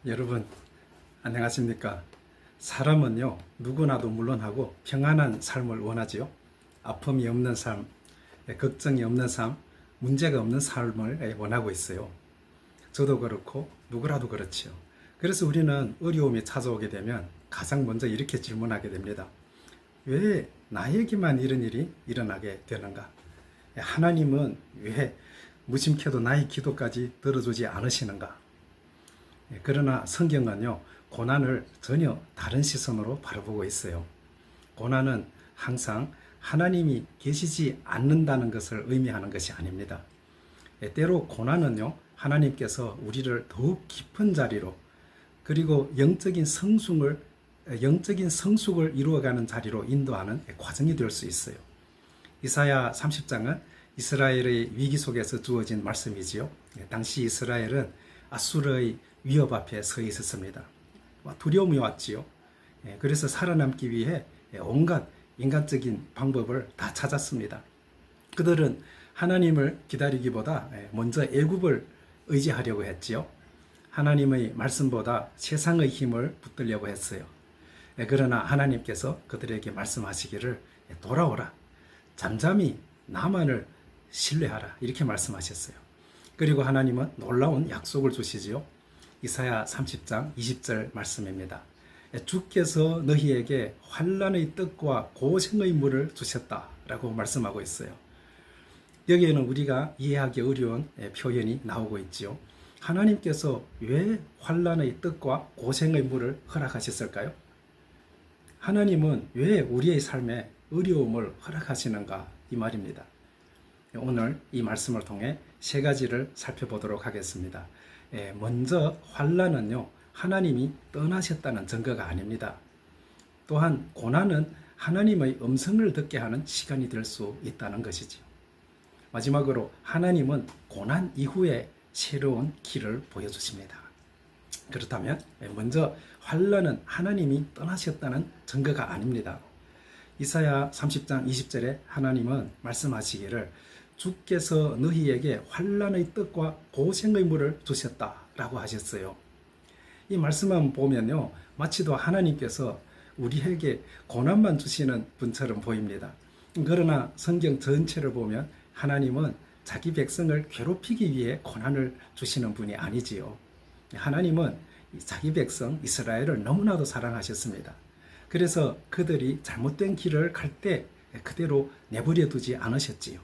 여러분 안녕하십니까? 사람은요 누구나도 물론하고 평안한 삶을 원하지요. 아픔이 없는 삶, 걱정이 없는 삶, 문제가 없는 삶을 원하고 있어요. 저도 그렇고 누구라도 그렇지요. 그래서 우리는 어려움이 찾아오게 되면 가장 먼저 이렇게 질문하게 됩니다. 왜 나에게만 이런 일이 일어나게 되는가? 하나님은 왜 무심케도 나의 기도까지 들어주지 않으시는가? 그러나 성경은요, 고난을 전혀 다른 시선으로 바라보고 있어요. 고난은 항상 하나님이 계시지 않는다는 것을 의미하는 것이 아닙니다. 때로 고난은요, 하나님께서 우리를 더욱 깊은 자리로, 그리고 영적인 성숙을 이루어가는 자리로 인도하는 과정이 될 수 있어요. 이사야 30장은 이스라엘의 위기 속에서 주어진 말씀이지요. 당시 이스라엘은 아수르의 위협 앞에 서 있었습니다. 두려움이 왔지요. 그래서 살아남기 위해 온갖 인간적인 방법을 다 찾았습니다. 그들은 하나님을 기다리기보다 먼저 애굽을 의지하려고 했지요. 하나님의 말씀보다 세상의 힘을 붙들려고 했어요. 그러나 하나님께서 그들에게 말씀하시기를 돌아오라, 잠잠히 나만을 신뢰하라, 이렇게 말씀하셨어요. 그리고 하나님은 놀라운 약속을 주시지요. 이사야 30장 20절 말씀입니다. 주께서 너희에게 환난의 떡과 고생의 물을 주셨다라고 말씀하고 있어요. 여기에는 우리가 이해하기 어려운 표현이 나오고 있지요. 하나님께서 왜 환난의 떡과 고생의 물을 허락하셨을까요? 하나님은 왜 우리의 삶에 어려움을 허락하시는가, 이 말입니다. 오늘 이 말씀을 통해 세 가지를 살펴보도록 하겠습니다. 먼저 환난은요, 하나님이 떠나셨다는 증거가 아닙니다. 또한 고난은 하나님의 음성을 듣게 하는 시간이 될 수 있다는 것이지요. 마지막으로 하나님은 고난 이후에 새로운 길을 보여주십니다. 그렇다면 먼저 환난은 하나님이 떠나셨다는 증거가 아닙니다. 이사야 30장 20절에 하나님은 말씀하시기를 주께서 너희에게 환난의 떡과 고생의 물을 주셨다라고 하셨어요. 이 말씀만 보면요, 마치도 하나님께서 우리에게 고난만 주시는 분처럼 보입니다. 그러나 성경 전체를 보면 하나님은 자기 백성을 괴롭히기 위해 고난을 주시는 분이 아니지요. 하나님은 자기 백성 이스라엘을 너무나도 사랑하셨습니다. 그래서 그들이 잘못된 길을 갈 때 그대로 내버려 두지 않으셨지요.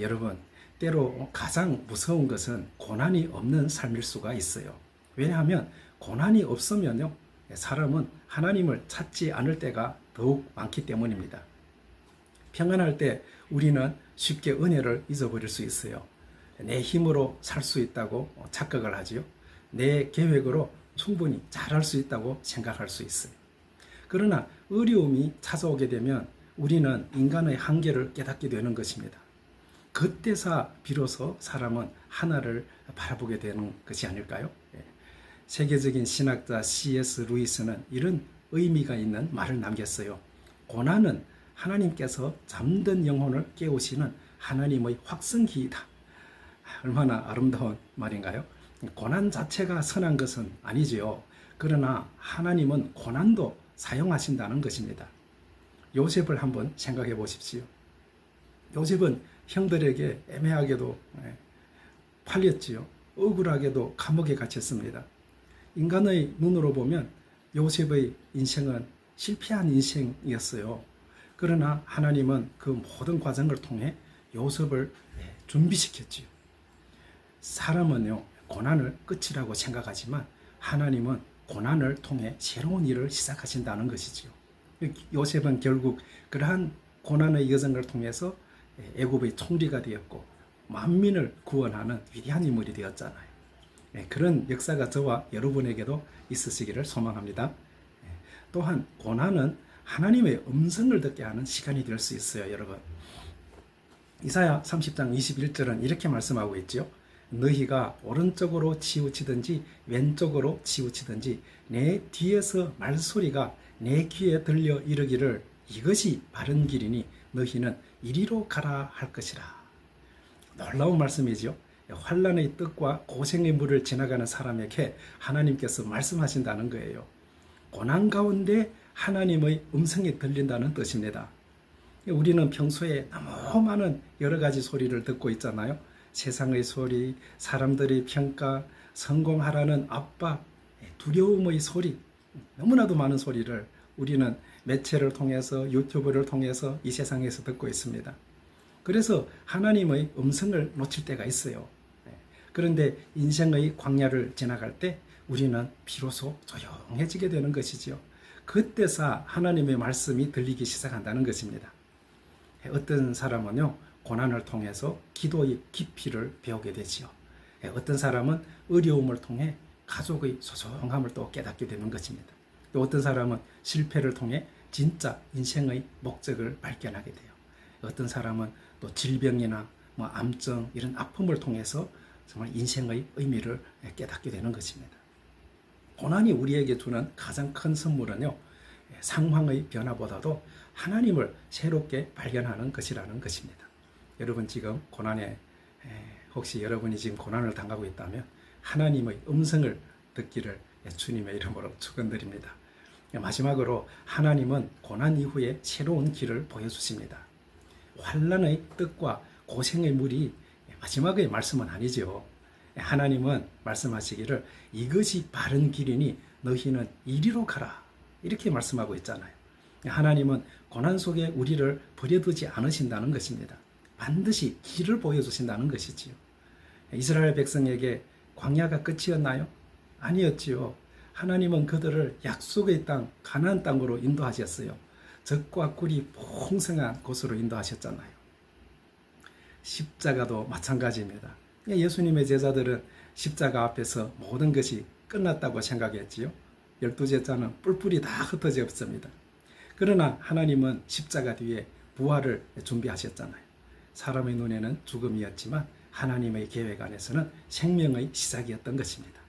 여러분, 때로 가장 무서운 것은 고난이 없는 삶일 수가 있어요. 왜냐하면 고난이 없으면요, 사람은 하나님을 찾지 않을 때가 더욱 많기 때문입니다. 평안할 때 우리는 쉽게 은혜를 잊어버릴 수 있어요. 내 힘으로 살 수 있다고 착각을 하지요. 내 계획으로 충분히 잘할 수 있다고 생각할 수 있어요. 그러나 어려움이 찾아오게 되면 우리는 인간의 한계를 깨닫게 되는 것입니다. 그때서 비로소 사람은 하나를 바라보게 되는 것이 아닐까요? 세계적인 신학자 C.S. 루이스는 이런 의미가 있는 말을 남겼어요. 고난은 하나님께서 잠든 영혼을 깨우시는 하나님의 확성기이다. 얼마나 아름다운 말인가요? 고난 자체가 선한 것은 아니지요. 그러나 하나님은 고난도 사용하신다는 것입니다. 요셉을 한번 생각해 보십시오. 요셉은 형들에게 애매하게도 팔렸지요. 억울하게도 감옥에 갇혔습니다. 인간의 눈으로 보면 요셉의 인생은 실패한 인생이었어요. 그러나 하나님은 그 모든 과정을 통해 요셉을 준비시켰지요. 사람은요, 고난을 끝이라고 생각하지만 하나님은 고난을 통해 새로운 일을 시작하신다는 것이지요. 요셉은 결국 그러한 고난의 여정을 통해서 애굽의 총리가 되었고 만민을 구원하는 위대한 인물이 되었잖아요. 그런 역사가 저와 여러분에게도 있으시기를 소망합니다. 또한 고난은 하나님의 음성을 듣게 하는 시간이 될 수 있어요, 여러분. 이사야 30장 21절은 이렇게 말씀하고 있죠. 너희가 오른쪽으로 치우치든지 왼쪽으로 치우치든지 내 뒤에서 말소리가 내 귀에 들려 이르기를 이것이 바른 길이니 너희는 이리로 가라 할 것이라. 놀라운 말씀이죠. 환란의 뜻과 고생의 물을 지나가는 사람에게 하나님께서 말씀하신다는 거예요. 고난 가운데 하나님의 음성이 들린다는 뜻입니다. 우리는 평소에 너무 많은 여러 가지 소리를 듣고 있잖아요. 세상의 소리, 사람들의 평가, 성공하라는 압박, 두려움의 소리, 너무나도 많은 소리를 우리는 매체를 통해서 유튜브를 통해서 이 세상에서 듣고 있습니다. 그래서 하나님의 음성을 놓칠 때가 있어요. 그런데 인생의 광야를 지나갈 때 우리는 비로소 조용해지게 되는 것이지요. 그때서 하나님의 말씀이 들리기 시작한다는 것입니다. 어떤 사람은요, 고난을 통해서 기도의 깊이를 배우게 되지요. 어떤 사람은 어려움을 통해 가족의 소중함을 또 깨닫게 되는 것입니다. 또 어떤 사람은 실패를 통해 진짜 인생의 목적을 발견하게 돼요. 어떤 사람은 또 질병이나 암증 이런 아픔을 통해서 정말 인생의 의미를 깨닫게 되는 것입니다. 고난이 우리에게 주는 가장 큰 선물은요, 상황의 변화보다도 하나님을 새롭게 발견하는 것이라는 것입니다. 여러분 지금 고난에 혹시 여러분이 지금 고난을 당하고 있다면 하나님의 음성을 듣기를 주님의 이름으로 축원드립니다. 마지막으로 하나님은 고난 이후에 새로운 길을 보여주십니다. 환난의 뜻과 고생의 물이 마지막의 말씀은 아니죠. 하나님은 말씀하시기를 이것이 바른 길이니 너희는 이리로 가라 이렇게 말씀하고 있잖아요. 하나님은 고난 속에 우리를 버려두지 않으신다는 것입니다. 반드시 길을 보여주신다는 것이지요. 이스라엘 백성에게 광야가 끝이었나요? 아니었지요. 하나님은 그들을 약속의 땅 가나안 땅으로 인도하셨어요. 젖과 꿀이 풍성한 곳으로 인도하셨잖아요. 십자가도 마찬가지입니다. 예수님의 제자들은 십자가 앞에서 모든 것이 끝났다고 생각했지요. 12제자는 뿔뿔이 다 흩어져 없습니다. 그러나 하나님은 십자가 뒤에 부활을 준비하셨잖아요. 사람의 눈에는 죽음이었지만 하나님의 계획 안에서는 생명의 시작이었던 것입니다.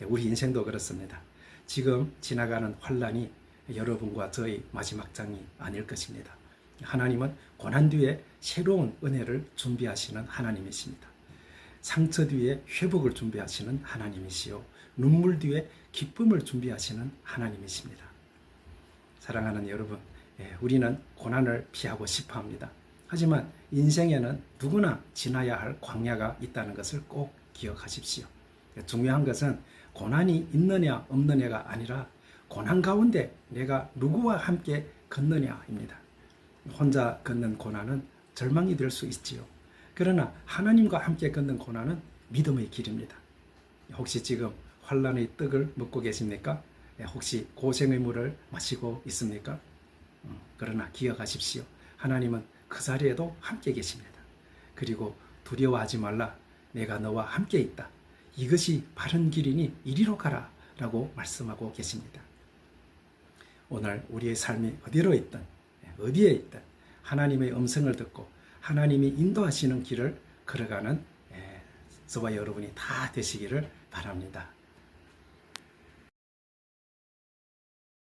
우리 인생도 그렇습니다. 지금 지나가는 환란이 여러분과 저의 마지막 장이 아닐 것입니다. 하나님은 고난 뒤에 새로운 은혜를 준비하시는 하나님이십니다. 상처 뒤에 회복을 준비하시는 하나님이시요 눈물 뒤에 기쁨을 준비하시는 하나님이십니다. 사랑하는 여러분, 우리는 고난을 피하고 싶어 합니다. 하지만 인생에는 누구나 지나야 할 광야가 있다는 것을 꼭 기억하십시오. 중요한 것은 고난이 있느냐 없느냐가 아니라 고난 가운데 내가 누구와 함께 걷느냐입니다. 혼자 걷는 고난은 절망이 될 수 있지요. 그러나 하나님과 함께 걷는 고난은 믿음의 길입니다. 혹시 지금 환란의 떡을 먹고 계십니까? 혹시 고생의 물을 마시고 있습니까? 그러나 기억하십시오. 하나님은 그 자리에도 함께 계십니다. 그리고 두려워하지 말라. 내가 너와 함께 있다. 이것이 바른 길이니 이리로 가라 라고 말씀하고 계십니다. 오늘 우리의 삶이 어디로 있든 어디에 있든 하나님의 음성을 듣고 하나님이 인도하시는 길을 걸어가는 저와 여러분이 다 되시기를 바랍니다.